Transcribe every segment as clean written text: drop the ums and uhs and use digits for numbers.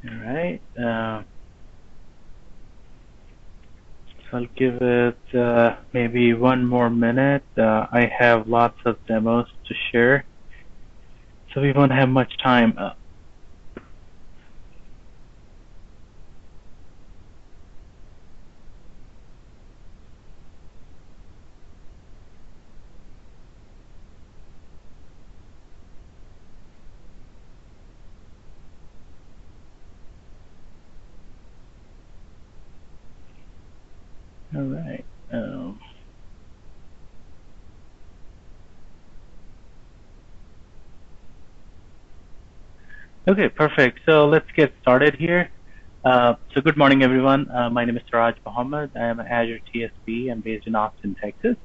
All right. So I'll give it maybe one more minute. I have lots of demos to share, so we won't have much time. All right. Okay, perfect. So let's get started here. So good morning, everyone. My name is Siraj Mohammed. I am an Azure TSP. I'm based in Austin, Texas.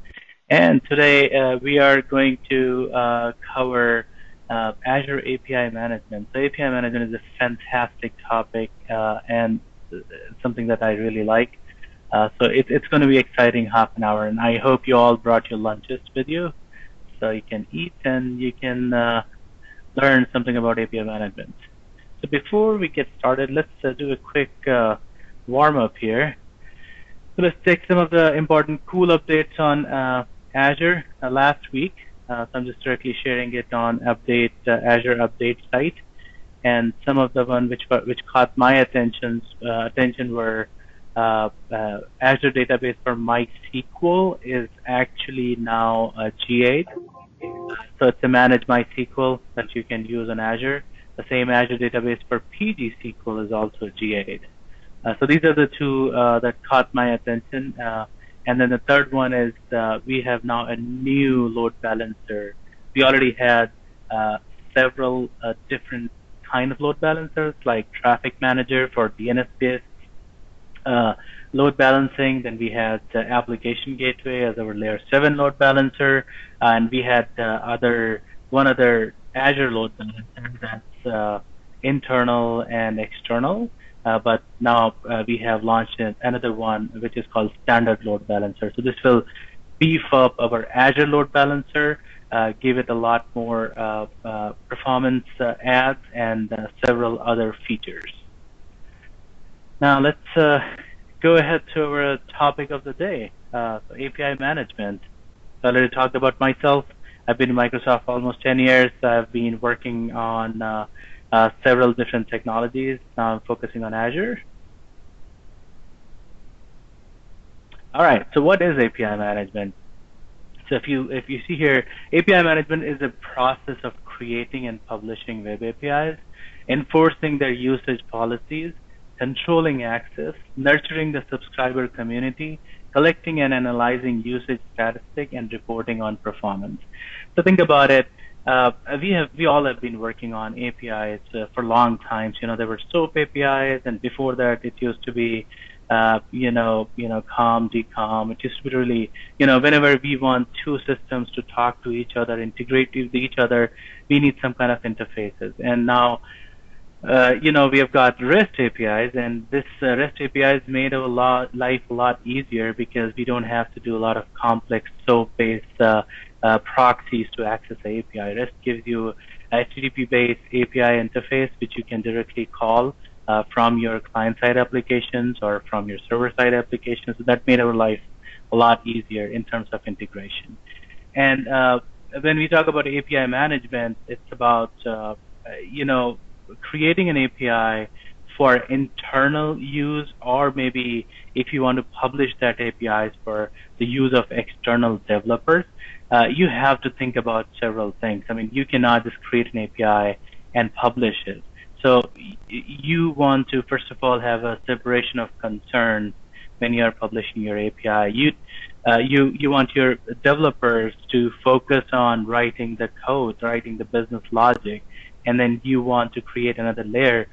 And today we are going to cover Azure API management. So API management is a fantastic topic and something that I really like. So it's going to be exciting half an hour, and I hope you all brought your lunches with you so you can eat and you can learn something about API management. So before we get started, let's do a quick warm-up here. So let's take some of the important cool updates on Azure last week. So I'm just directly sharing it on Azure update site. And some of the one which caught my attention were Azure database for MySQL is actually now GA. So it's a managed MySQL that you can use on Azure. The same Azure database for PGSQL is also GA. So these are the two that caught my attention. And then the third one is we have now a new load balancer. We already had several different kind of load balancers, like Traffic Manager for DNS-based load balancing. Then we had Application Gateway as our Layer 7 load balancer, and we had one other Azure load balancer that's internal and external. But now we have launched another one which is called Standard Load Balancer. So this will beef up our Azure Load Balancer, give it a lot more performance adds and several other features. Now let's go ahead to our topic of the day, so API management. So I already talked about myself. I've been in Microsoft almost 10 years. I've been working on several different technologies. Now I'm focusing on Azure. All right, so what is API management? So if you see here, API management is a process of creating and publishing web APIs, enforcing their usage policies, controlling access, nurturing the subscriber community, collecting and analyzing usage statistic, and reporting on performance. So think about it. We all have been working on APIs for long times. You know, there were SOAP APIs, and before that, it used to be COM, DCOM. It used to be really, whenever we want two systems to talk to each other, integrate with each other, we need some kind of interfaces. And now, we have got REST APIs, and this REST APIs made our life a lot easier because we don't have to do a lot of complex SOAP-based proxies to access the API. REST gives you a HTTP-based API interface, which you can directly call from your client-side applications or from your server-side applications. So that made our life a lot easier in terms of integration. And when we talk about API management, it's about creating an API for internal use, or maybe if you want to publish that APIs for the use of external developers, you have to think about several things. I mean, you cannot just create an API and publish it. So you want to, first of all, have a separation of concerns when you are publishing your API. You want your developers to focus on writing the code, writing the business logic, and then you want to create another layer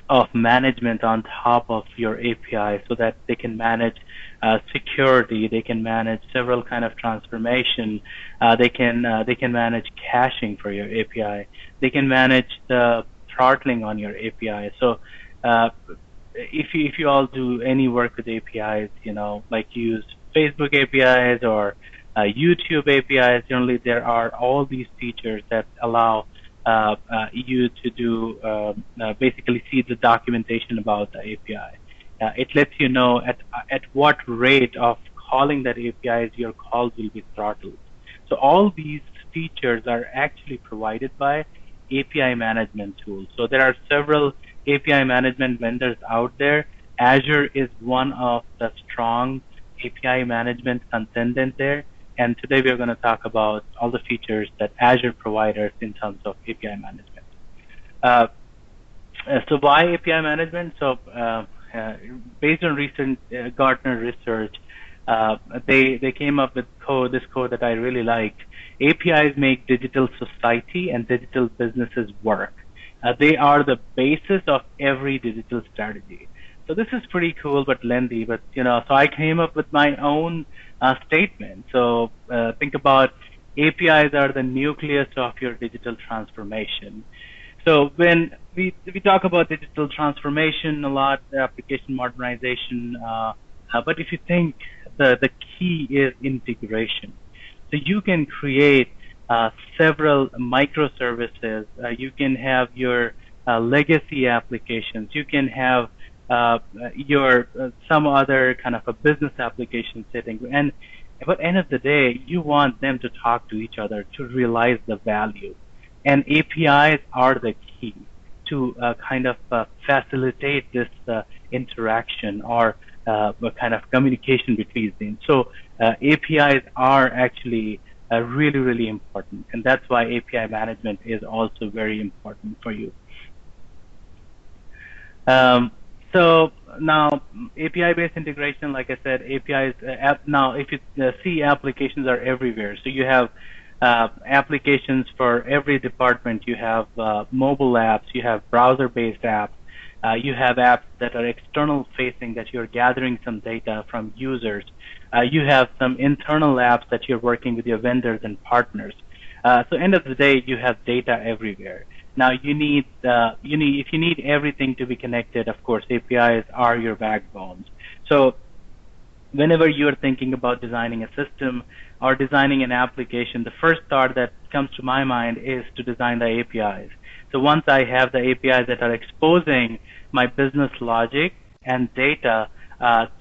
of management on top of your API so that they can manage security, they can manage several kind of transformation, they can manage caching for your API, they can manage the throttling on your API. So if you all do any work with APIs, like use Facebook APIs or YouTube APIs, generally there are all these features that allow you to do basically see the documentation about the API. It lets you know at what rate of calling that API your calls will be throttled. So all these features are actually provided by API management tools. So there are several API management vendors out there. Azure is one of the strong API management contenders there. And today we're going to talk about all the features that Azure provides in terms of API management. So why API management? So based on recent Gartner research, they came up with this code that I really liked. APIs make digital society and digital businesses work. They are the basis of every digital strategy. So this is pretty cool but lengthy, but so I came up with my own statement. So think about APIs are the nucleus of your digital transformation. So when we talk about digital transformation a lot, application modernization, but if you think the key is integration. So you can create several microservices. You can have your legacy applications. You can have your some other kind of a business application setting. And at the end of the day, you want them to talk to each other to realize the value. And APIs are the key to kind of facilitate this interaction or kind of communication between them. So APIs are actually really, really important. And that's why API management is also very important for you. So now API-based integration, like I said, APIs, now if you see applications are everywhere. So you have applications for every department. You have mobile apps, you have browser-based apps, you have apps that are external facing that you're gathering some data from users. You have some internal apps that you're working with your vendors and partners. So end of the day, you have data everywhere. Now if you need everything to be connected, of course, APIs are your backbones. So whenever you're thinking about designing a system or designing an application, the first thought that comes to my mind is to design the APIs. So once I have the APIs that are exposing my business logic and data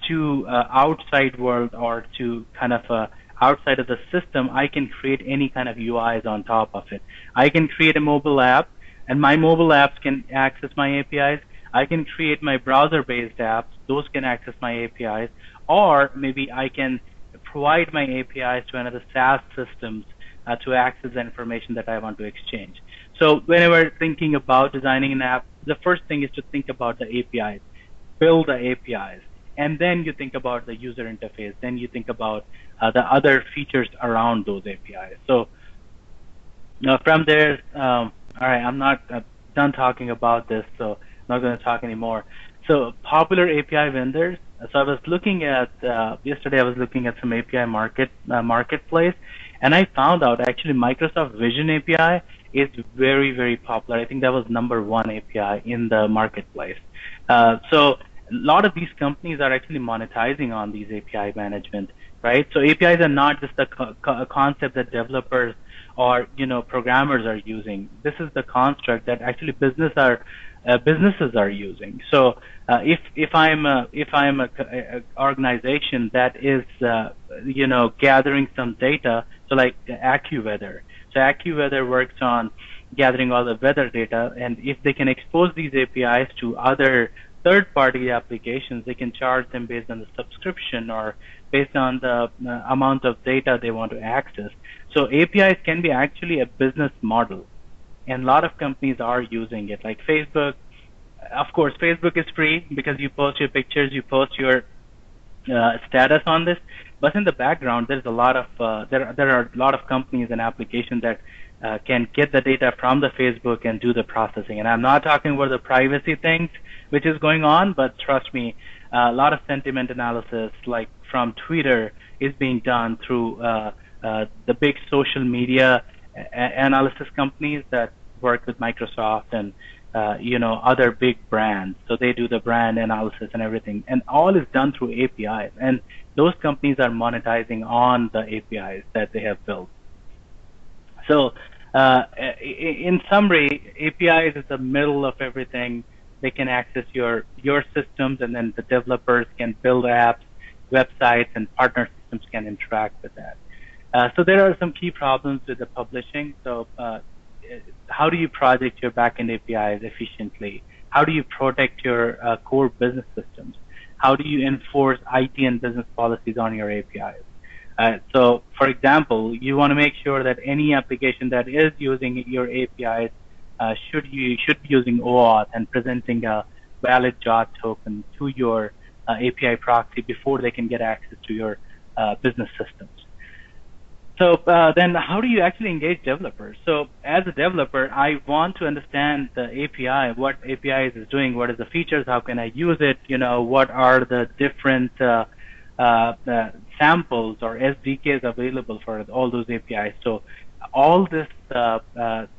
to outside world or to kind of outside of the system, I can create any kind of UIs on top of it. I can create a mobile app, and my mobile apps can access my APIs. I can create my browser-based apps. Those can access my APIs. Or maybe I can provide my APIs to another SaaS systems to access the information that I want to exchange. So whenever thinking about designing an app, the first thing is to think about the APIs, build the APIs, and then you think about the user interface. Then you think about the other features around those APIs. So from there, all right, I'm not done talking about this, so I'm not going to talk anymore. So popular API vendors. So I was looking at yesterday. I was looking at some API marketplace, and I found out actually Microsoft Vision API is very, very popular. I think that was #1 API in the marketplace. So a lot of these companies are actually monetizing on these API management, right? So APIs are not just a concept that developers or programmers are using. This is the construct that actually businesses are using. So if I'm a organization that is gathering some data, so like AccuWeather. So AccuWeather works on gathering all the weather data, and if they can expose these APIs to other third-party applications, they can charge them based on the subscription or based on the amount of data they want to access. So APIs can be actually a business model, and a lot of companies are using it, like Facebook. Of course, Facebook is free because you post your pictures, you post your status on this. But in the background, there's a lot of there are a lot of companies and applications that can get the data from the Facebook and do the processing. And I'm not talking about the privacy things which is going on, but trust me, a lot of sentiment analysis, like from Twitter, is being done through the big social media analysis companies that work with Microsoft and other big brands. So they do the brand analysis and everything, and all is done through APIs. And those companies are monetizing on the APIs that they have built. So In summary, APIs is the middle of everything. They can access your systems, and then the developers can build apps, websites, and partner systems can interact with that. So there are some key problems with the publishing. So how do you project your backend APIs efficiently? How do you protect your core business systems? How do you enforce IT and business policies on your APIs? So, for example, you want to make sure that any application that is using your APIs should be using OAuth and presenting a valid JOT token to your API proxy before they can get access to your business systems. So then how do you actually engage developers? So as a developer, I want to understand the API, what API is doing, what is the features, how can I use it, what are the different samples or SDKs available for all those APIs. So all this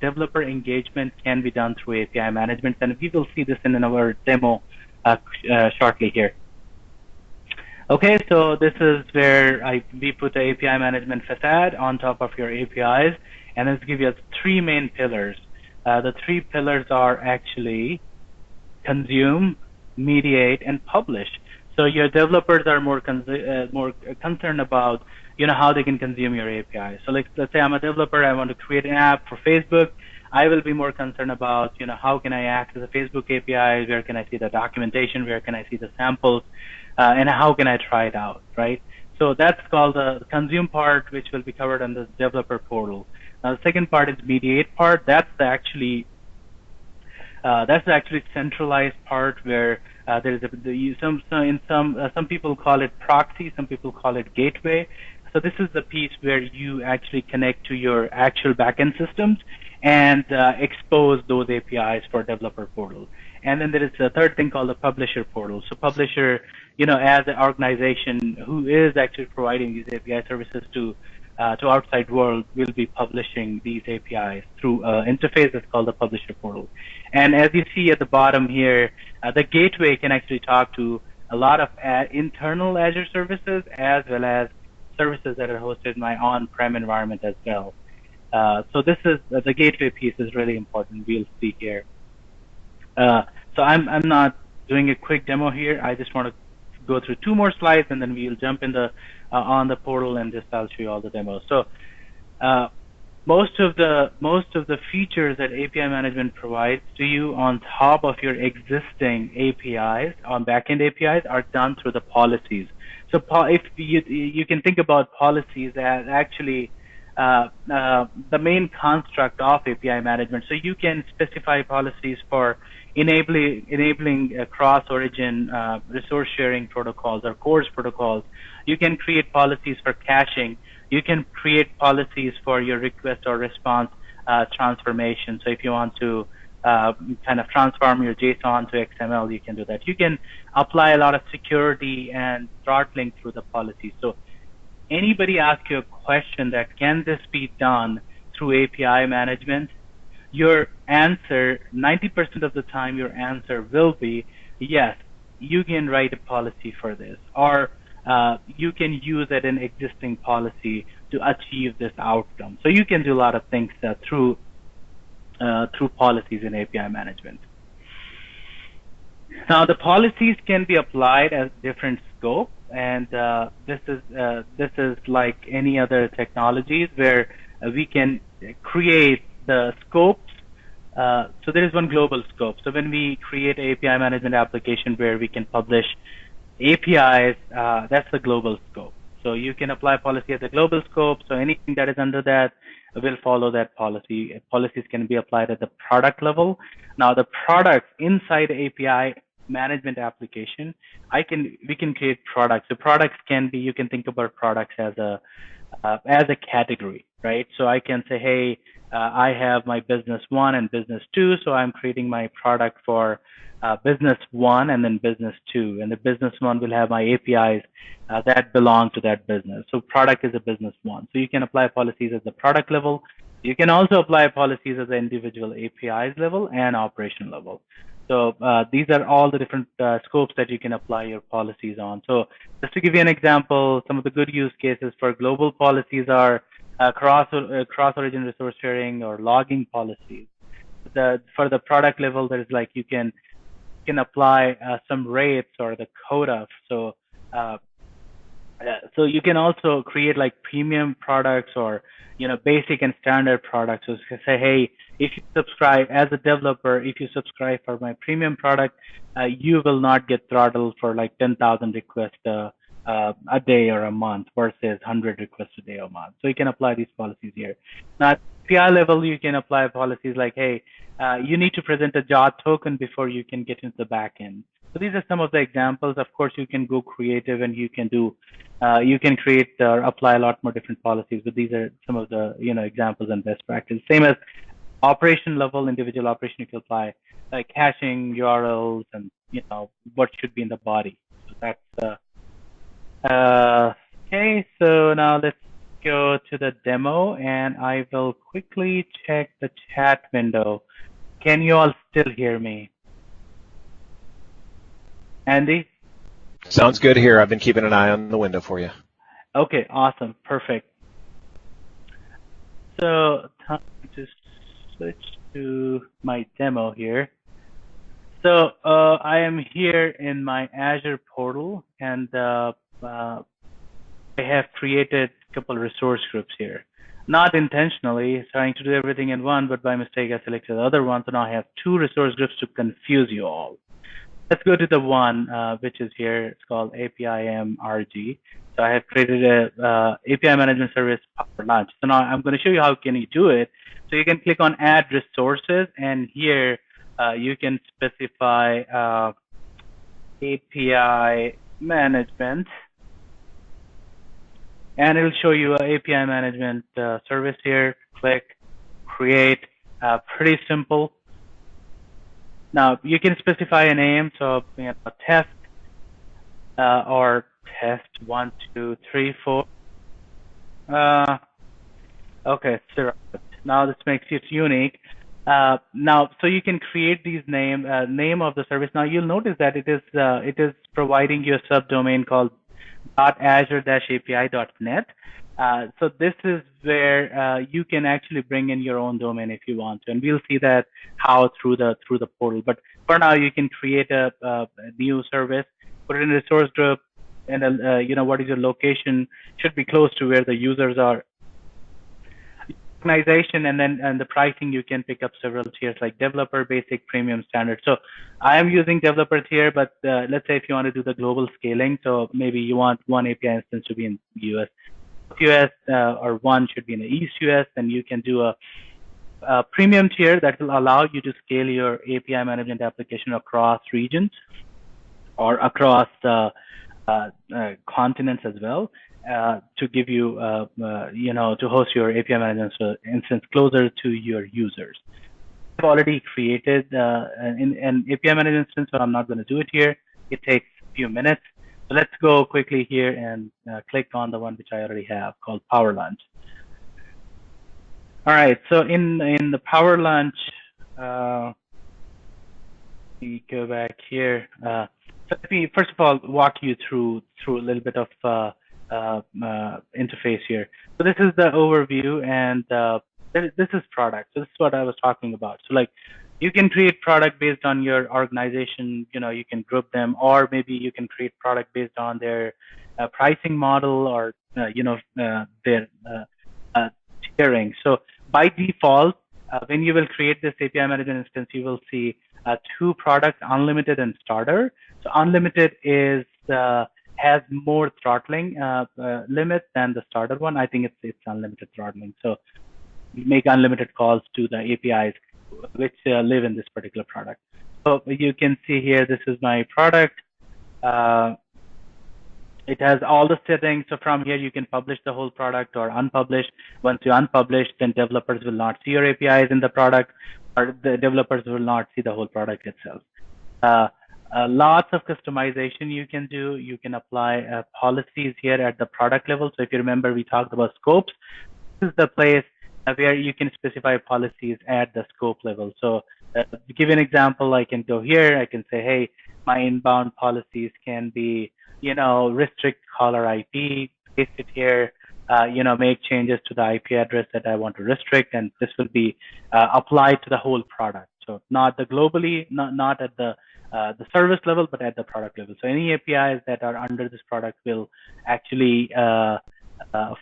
developer engagement can be done through API management, and we will see this in our demo shortly here. Okay, so this is where we put the API management facade on top of your APIs, and let's give you three main pillars. The three pillars are actually consume, mediate, and publish. So your developers are more concerned about how they can consume your API. So let's say I'm a developer, I want to create an app for Facebook. I will be more concerned about how can I access the Facebook API, where can I see the documentation, where can I see the samples, and how can I try it out, right? So that's called the consume part, which will be covered on the developer portal. Now the second part is mediate part. That's actually centralized part where there's some people call it proxy, some people call it gateway. So this is the piece where you actually connect to your actual backend systems and expose those APIs for developer portal. And then there is a third thing called the publisher portal. So publisher, as an organization who is actually providing these API services to outside world, will be publishing these APIs through an interface that's called the publisher portal. And as you see at the bottom here, the gateway can actually talk to a lot of internal Azure services as well as services that are hosted in my on-prem environment as well. So this is the gateway piece is really important. We'll see here. So I'm not doing a quick demo here. I just want to go through two more slides, and then we'll jump in the on the portal, and just I'll show you all the demos. So most of the features that API management provides to you on top of your existing APIs, on backend APIs, are done through the policies. So if you can think about policies as actually the main construct of API management. So you can specify policies for enabling cross-origin resource sharing protocols or CORS protocols. You can create policies for caching. You can create policies for your request or response transformation. So if you want to kind of transform your JSON to XML, you can do that. You can apply a lot of security and throttling through the policy. So anybody ask you a question that can this be done through API management, your answer, 90% of the time, your answer will be, yes, you can write a policy for this, or you can use an existing policy to achieve this outcome. So you can do a lot of things through policies in API management. Now the policies can be applied as different scope, and this is like any other technologies where we can create the scopes. So there is one global scope. So when we create an API management application where we can publish APIs, that's the global scope. So you can apply policy as a global scope. So anything that is under that will follow that policy. Policies can be applied at the product level. Now the products inside API management application, we can create products. So products can be, you can think about products as a category, right? So I can say, hey, I have my business 1 and business 2, so I'm creating my product for business 1 and then business 2, and the business 1 will have my APIs that belong to that business. So product is a business 1. So you can apply policies at the product level. You can also apply policies at the individual APIs level and operation level. So these are all the different scopes that you can apply your policies on. So just to give you an example, some of the good use cases for global policies are cross-origin resource sharing or logging policies. For the product level, there's like you can apply some rates or the quota. So you can also create like premium products or basic and standard products. So say, hey, if you subscribe as a developer, if you subscribe for my premium product, you will not get throttled for like 10,000 requests a day or a month versus 100 requests a day or a month. So you can apply these policies here. Now at API level, you can apply policies like, hey, you need to present a JOT token before you can get into the backend. So these are some of the examples. Of course, you can go creative and you can do, you can create or apply a lot more different policies. But these are some of the examples and best practice. Same as operation level, individual operation you can apply, like caching URLs and what should be in the body. So that's okay. So now let's go to the demo, and I will quickly check the chat window. Can you all still hear me? Andy? Sounds good here. I've been keeping an eye on the window for you. Okay, awesome, perfect. So time to switch to my demo here. So I am here in my Azure portal, and I have created a couple resource groups here. Not intentionally trying to do everything in one, but by mistake I selected the other one, so now I have two resource groups to confuse you all. Let's go to the one which is here. It's called APIM RG. So I have created a API management service for launch. So now I'm going to show you how can you do it. So you can click on Add Resources, and here you can specify API management, and it'll show you an API management service here. Click Create. Pretty simple. Now you can specify a name, so test or test 1, 2, 3, 4. Okay, so now this makes it unique. Now, so you can create these name of the service. Now you'll notice that it is providing you a subdomain called .azure-api.net. So this is where you can actually bring in your own domain if you want to, and we'll see that how through the portal. But for now, you can create a new service, put it in a resource group, and what is your location should be close to where the users are. Organization, and then the pricing, you can pick up several tiers like developer, basic, premium, standard. So I am using developer tier, but let's say if you want to do the global scaling, so maybe you want one API instance to be in US, or one should be in the East US, then you can do a premium tier that will allow you to scale your API management application across regions or across continents as well. To give you, to host your API management instance closer to your users. I've already created an API management instance, but I'm not going to do it here. It takes a few minutes. So let's go quickly here and click on the one which I already have called Power Lunch. All right, so in the Power Lunch, we go back here. So let me first of all walk you through a little bit of interface here. So this is the overview, and this is product. So this is what I was talking about. So like you can create product based on your organization, you can group them, or maybe you can create product based on their pricing model or their tiering. So by default, when you will create this API management instance, you will see two products, unlimited and starter. So unlimited is has more throttling limit than the starter one. I think it's unlimited throttling. So you make unlimited calls to the APIs which live in this particular product. So you can see here, this is my product. It has all the settings. So from here, you can publish the whole product or unpublish. Once you unpublish, then developers will not see your APIs in the product, or the developers will not see the whole product itself. Lots of customization you can do. You can apply policies here at the product level. So if you remember, we talked about scopes. This is the place where you can specify policies at the scope level. So to give you an example, I can go here. I can say, hey, my inbound policies can be, restrict caller IP, paste it here. make changes to the IP address that I want to restrict, and this will be applied to the whole product. So not the globally, not at the service level, but at the product level. So any APIs that are under this product will actually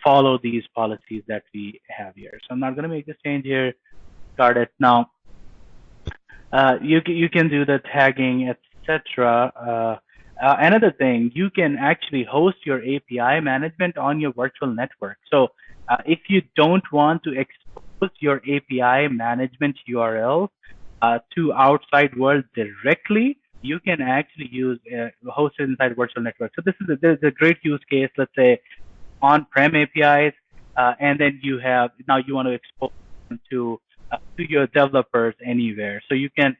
follow these policies that we have here. So I'm not going to make this change here. Start it now. You can do the tagging, etc. Another thing, you can actually host your API management on your virtual network. So if you don't want to expose your API management URL to outside world directly, you can actually use host it inside virtual network. So this is a great use case. Let's say on-prem APIs, and then you want to expose them to your developers anywhere. So you can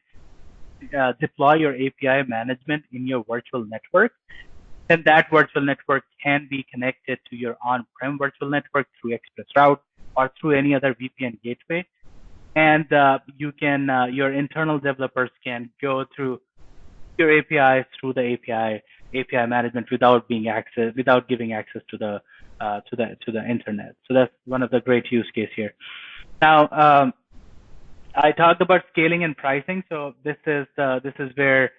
deploy your API management in your virtual network, and that virtual network can be connected to your on-prem virtual network through ExpressRoute or through any other VPN gateway. And your internal developers can go through your APIs through the API management without giving access to the internet. So that's one of the great use case here. Now, I talked about scaling and pricing. So this is where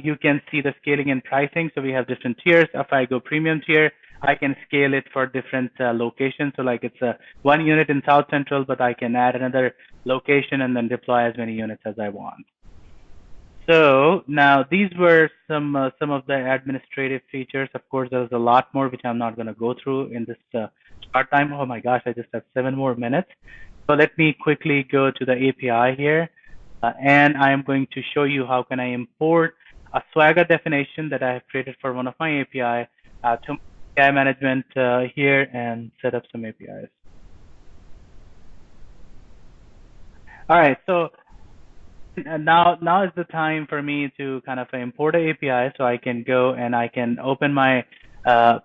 you can see the scaling and pricing. So we have different tiers. If I go premium tier, I can scale it for different locations. So like it's 1 unit in South Central, but I can add another location and then deploy as many units as I want. So now these were some of the administrative features. Of course, there's a lot more which I'm not going to go through in this start time. Oh my gosh, I just have 7 more minutes. So let me quickly go to the API here, and I am going to show you how can I import a Swagger definition that I have created for one of my API to API management here and set up some APIs. All right, so now is the time for me to kind of import an API, so I can go and I can open my so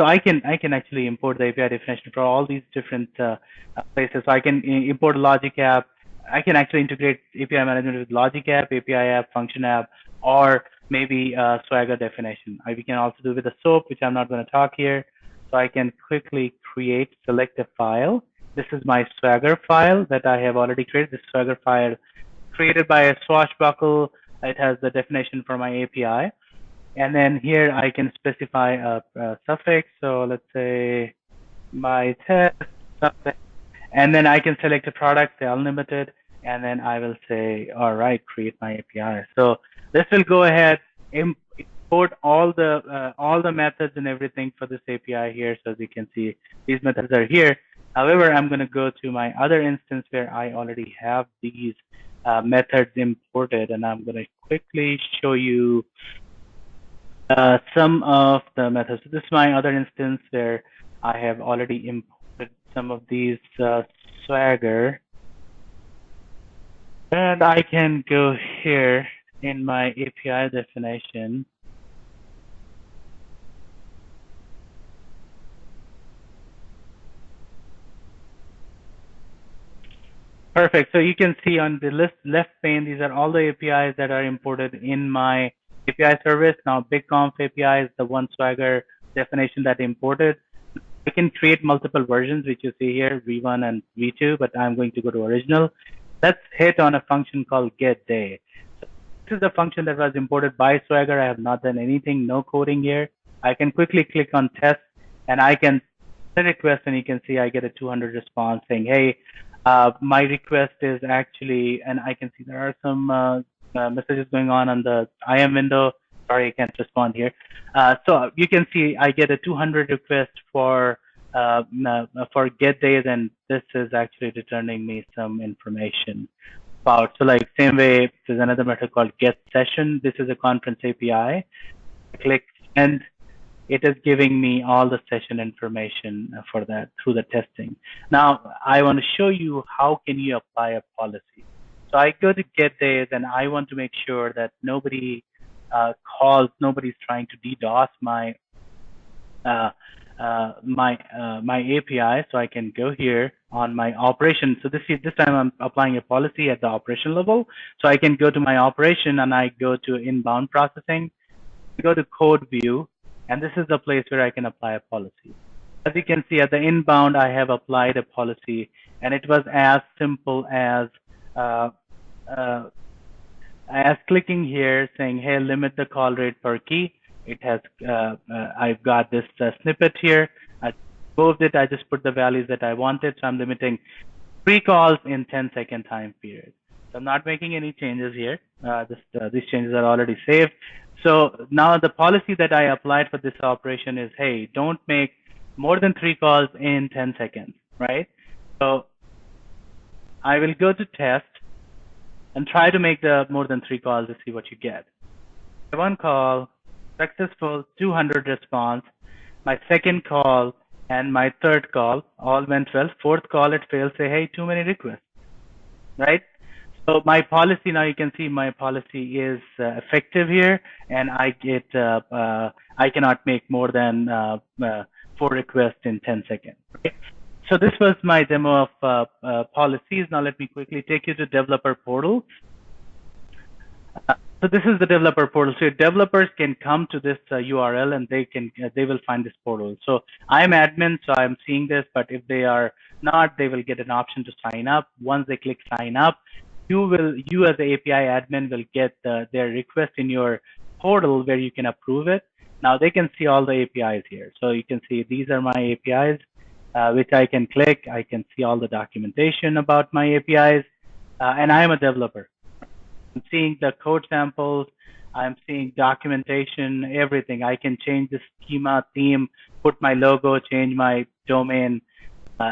I can actually import the API definition for all these different places. So I can import a logic app. I can actually integrate API management with logic app, API app, function app, or maybe Swagger definition. We can also do with the SOAP, which I'm not going to talk here. So I can quickly select a file. This is my Swagger file that I have already created. This Swagger file created by a swashbuckle. It has the definition for my API. And then here I can specify a suffix. So let's say my test suffix. And then I can select a product, say unlimited. And then I will say, all right, create my API. So this will go ahead, import all the methods and everything for this API here. So as you can see, these methods are here. However, I'm going to go to my other instance where I already have these methods imported, and I'm going to quickly show you some of the methods. So this is my other instance where I have already imported some of these Swagger, and I can go here in my API definition. Perfect. So you can see on the left pane, these are all the APIs that are imported in my API service. Now, BigConf API is the one Swagger definition that imported. I can create multiple versions, which you see here, V1 and V2, but I'm going to go to original. Let's hit on a function called getDay. So this is the function that was imported by Swagger. I have not done anything, no coding here. I can quickly click on test, and I can send a request, and you can see I get a 200 response saying, hey, my request is actually, and I can see there are some messages going on the IM window. Sorry, I can't respond here. So you can see I get a 200 request for getDays, and this is actually returning me some information about. So like same way, there's another method called getSession. This is a conference API. I click send. It is giving me all the session information for that through the testing. Now, I want to show you how can you apply a policy. So I go to getDays, and I want to make sure that nobody nobody's trying to DDoS my my API. So I can go here on my operation. So this time I'm applying a policy at the operation level. So I can go to my operation, and I go to inbound processing. I go to code view. And this is the place where I can apply a policy. As you can see at the inbound, I have applied a policy, and it was as simple uh, uh, as clicking here saying, hey, limit the call rate per key. It has, I've got this snippet here. I moved it. I just put the values that I wanted. So I'm limiting 3 calls in 10-second time period. So I'm not making any changes here. These changes are already saved. So now the policy that I applied for this operation is, hey, don't make more than 3 calls in 10 seconds, right? So I will go to test and try to make the more than 3 calls to see what you get. 1 call, successful, 200 response. My second call and my third call all went well. Fourth call, it failed, say, hey, too many requests, right? So my policy, now you can see my policy is effective here, and I get, I cannot make more than 4 requests in 10 seconds, right? So this was my demo of policies. Now let me quickly take you to developer portal. So this is the developer portal. So developers can come to this URL and they will find this portal. So I'm admin, so I'm seeing this, but if they are not, they will get an option to sign up. Once they click sign up, you as the API admin will get their request in your portal where you can approve it. Now they can see all the APIs here. So you can see these are my APIs, which I can click. I can see all the documentation about my APIs, and I am a developer. I'm seeing the code samples, I'm seeing documentation, everything. I can change the schema, theme, put my logo, change my domain,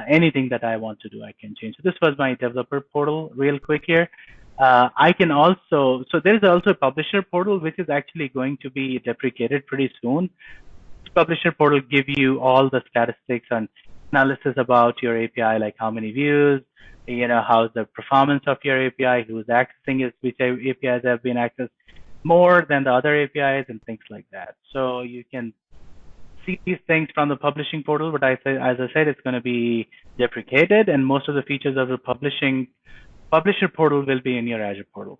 anything that I want to do, I can change. So this was my developer portal real quick here. I can also, so there's also a publisher portal, which is actually going to be deprecated pretty soon. This publisher portal give you all the statistics and analysis about your API, like how many views, how's the performance of your API, who's accessing it, which APIs have been accessed more than the other APIs, and things like that. So you can see these things from the publishing portal, but as I said, it's going to be deprecated, and most of the features of the publisher portal will be in your Azure portal.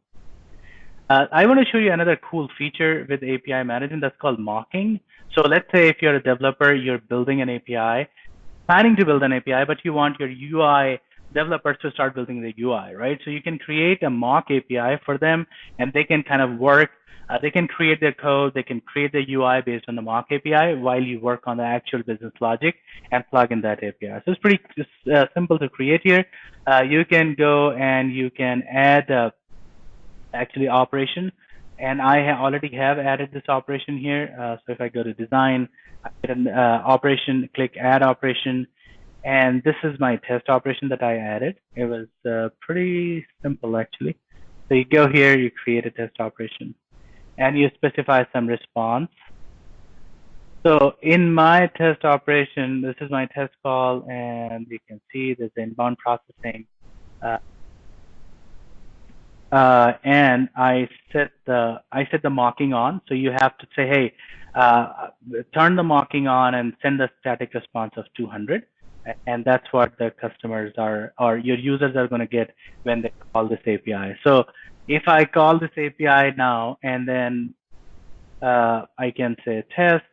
I want to show you another cool feature with API management that's called mocking. So let's say if you're a developer, you're building an API, planning to build an API, but you want your UI developers to start building the UI, right? So you can create a mock API for them, and they can kind of work. They can create their code. They can create the UI based on the mock API while you work on the actual business logic and plug in that API. So it's pretty simple to create here. You can go and you can add actually operation, and I already have added this operation here. So if I go to design, I get an operation, click add operation. And this is my test operation that I added. It was pretty simple, actually. So you go here, you create a test operation, and you specify some response. So in my test operation, this is my test call, and you can see there's inbound processing. And I set the mocking on. So you have to say, hey, turn the mocking on and send a static response of 200. And that's what the customers are, or your users are going to get when they call this API. So if I call this API now, and then I can say test,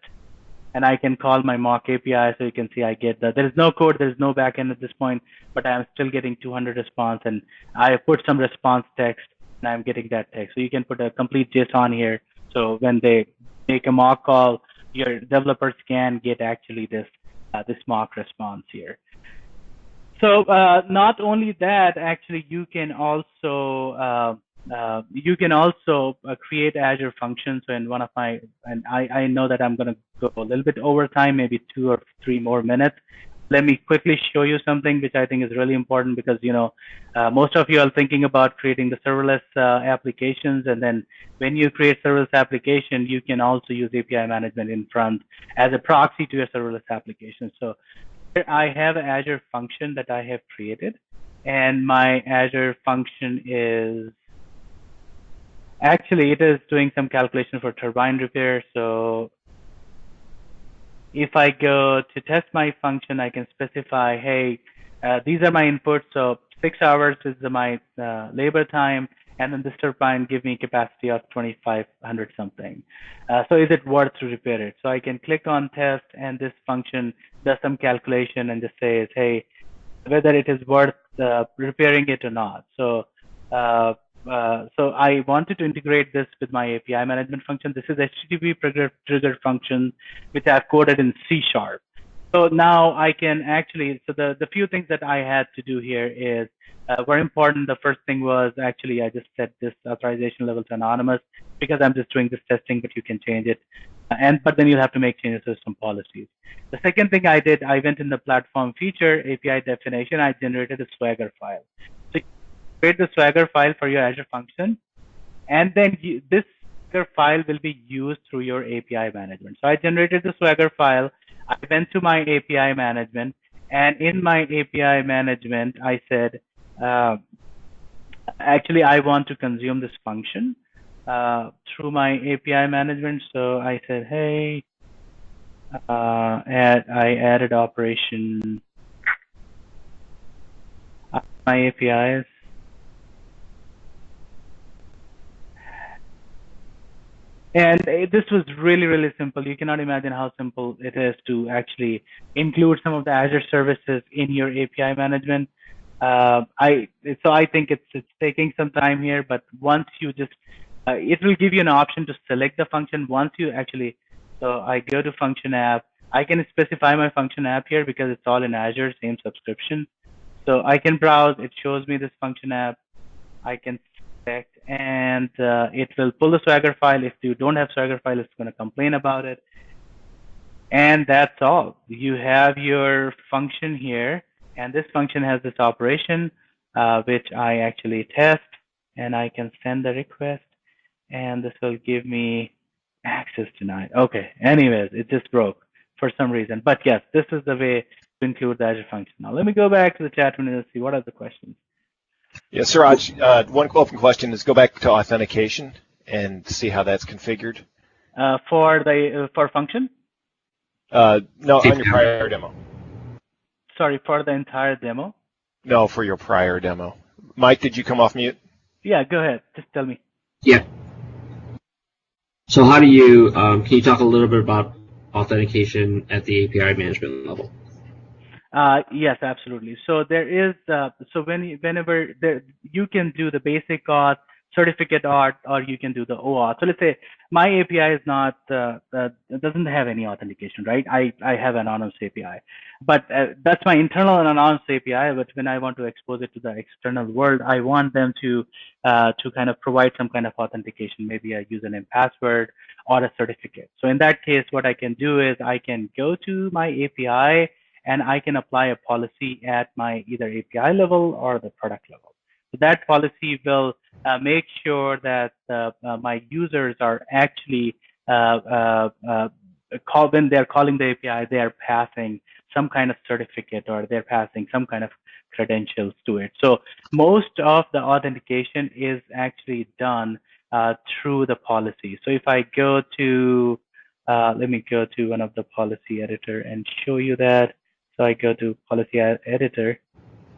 and I can call my mock API, so you can see I get that. There is no code, there is no backend at this point, but I'm still getting 200 response, and I put some response text, and I'm getting that text. So you can put a complete JSON here. So when they make a mock call, your developers can get actually this mock response here. So not only that, actually, you can also create Azure functions. So in one of my, and I know that I'm going to go a little bit over time, maybe 2 or 3 more minutes. Let me quickly show you something which I think is really important, because most of you are thinking about creating the serverless applications, and then when you create serverless application, you can also use API management in front as a proxy to your serverless application. So here I have an Azure function that I have created, and my Azure function is actually, it is doing some calculation for turbine repair. So if I go to test my function, I can specify, hey, these are my inputs. So 6 hours is my labor time, and then this turbine give me capacity of 2,500 something. So is it worth to repair it? So I can click on test, and this function does some calculation and just says, hey, whether it is worth repairing it or not. So I wanted to integrate this with my API management function. This is HTTP trigger function, which I've coded in C#. So now I can actually, so the few things that I had to do here is very important. The first thing was actually I just set this authorization level to anonymous because I'm just doing this testing, but you can change it. But then you'll have to make changes to some policies. The second thing I did, I went in the platform feature API definition. I generated a Swagger file. So you create the Swagger file for your Azure function, and then this Swagger file will be used through your API management. So I generated the Swagger file. I went to my API management, and in my API management, I said, actually, I want to consume this function through my API management. So I said, hey, I added operation my APIs. And this was really, really simple. You cannot imagine how simple it is to actually include some of the Azure services in your API management. So I think it's taking some time here, but once you just, it will give you an option to select the function once you actually, so I go to function app. I can specify my function app here because it's all in Azure, same subscription. So I can browse, it shows me this function app. I can select, and it will pull the Swagger file. If you don't have Swagger file, it's going to complain about it. And that's all. You have your function here, and this function has this operation, which I actually test, and I can send the request, and this will give me access denied. Okay, anyways, it just broke for some reason. But yes, this is the way to include the Azure function. Now let me go back to the chat window and see what are the questions. Yeah, Suraj, one open question is go back to authentication and see how that's configured. For function? No, on your prior demo. Sorry, for the entire demo? No, for your prior demo. Mike, did you come off mute? Yeah, go ahead. Just tell me. Yeah. So how do you, can you talk a little bit about authentication at the API management level? Yes, absolutely. So there is, so whenever you can do the basic auth, certificate auth, or you can do the OAuth. So let's say my API is not, doesn't have any authentication, right? I have an anonymous API, but that's my internal and anonymous API. But when I want to expose it to the external world, I want them to kind of provide some kind of authentication, maybe a username, password, or a certificate. So in that case, what I can do is I can go to my API and I can apply a policy at my either API level or the product level. So that policy will make sure that my users are actually when they're calling the API, they are passing some kind of certificate or they're passing some kind of credentials to it. So most of the authentication is actually done through the policy. So if I go to, let me go to one of the policy editor and show you that. So I go to policy editor,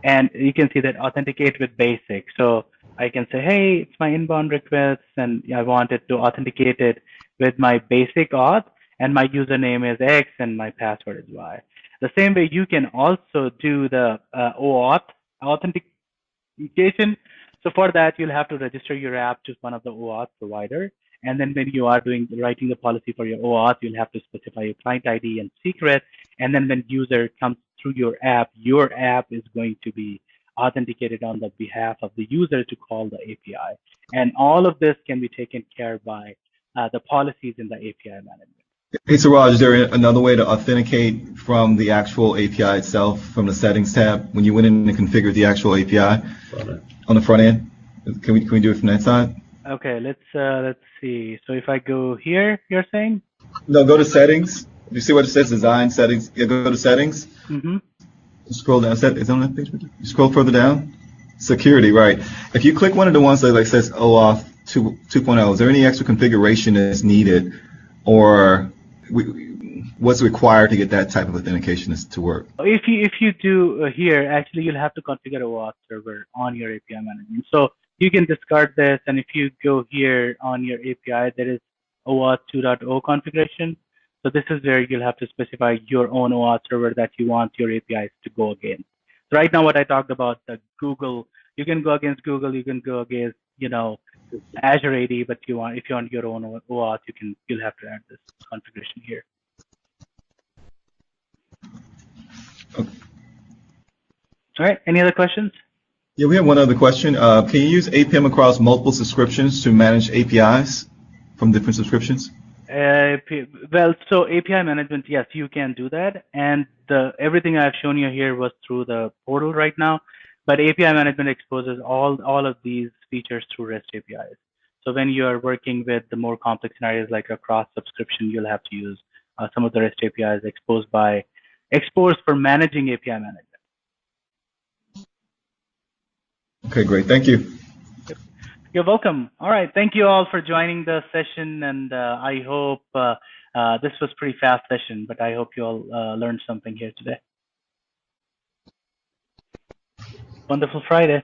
and you can see that authenticate with basic. So I can say, hey, it's my inbound request, and I wanted to authenticate it with my basic auth, and my username is X, and my password is Y. The same way, you can also do the OAuth authentication. So for that, you'll have to register your app to one of the OAuth provider. And then when you are writing the policy for your OAuth, you'll have to specify your client ID and secret. And then when user comes through your app is going to be authenticated on the behalf of the user to call the API. And all of this can be taken care by the policies in the API management. Hey, Suraj, is there another way to authenticate from the actual API itself, from the settings tab, when you went in and configured the actual API on the front end? Can we do it from that side? Okay, let's see. So if I go here, you're saying? No, go to settings. You see what it says, design settings? Yeah, go to settings. Mm-hmm. Scroll down. Is it on that page? You scroll further down. Security, right. If you click one of the ones that like says OAuth 2.0, is there any extra configuration that's needed, or what's required to get that type of authentication to work? If you do here, actually you'll have to configure a OAuth server on your API management. So you can discard this, and if you go here on your API, there is OAuth 2.0 configuration. So this is where you'll have to specify your own OAuth server that you want your APIs to go against. So right now, what I talked about, the Google, you can go against Google, you can go against, Azure AD, but if you want your own OAuth, you'll have to add this configuration here. Okay. All right, any other questions? Yeah, we have one other question. Can you use APM across multiple subscriptions to manage APIs from different subscriptions? Well, so API management, yes, you can do that. And everything I've shown you here was through the portal right now. But API management exposes all of these features through REST APIs. So when you are working with the more complex scenarios like a cross subscription, you'll have to use some of the REST APIs exposed for managing API management. Okay, great. Thank you. You're welcome. All right. Thank you all for joining the session. And I hope this was a pretty fast session, but I hope you all learned something here today. Wonderful Friday.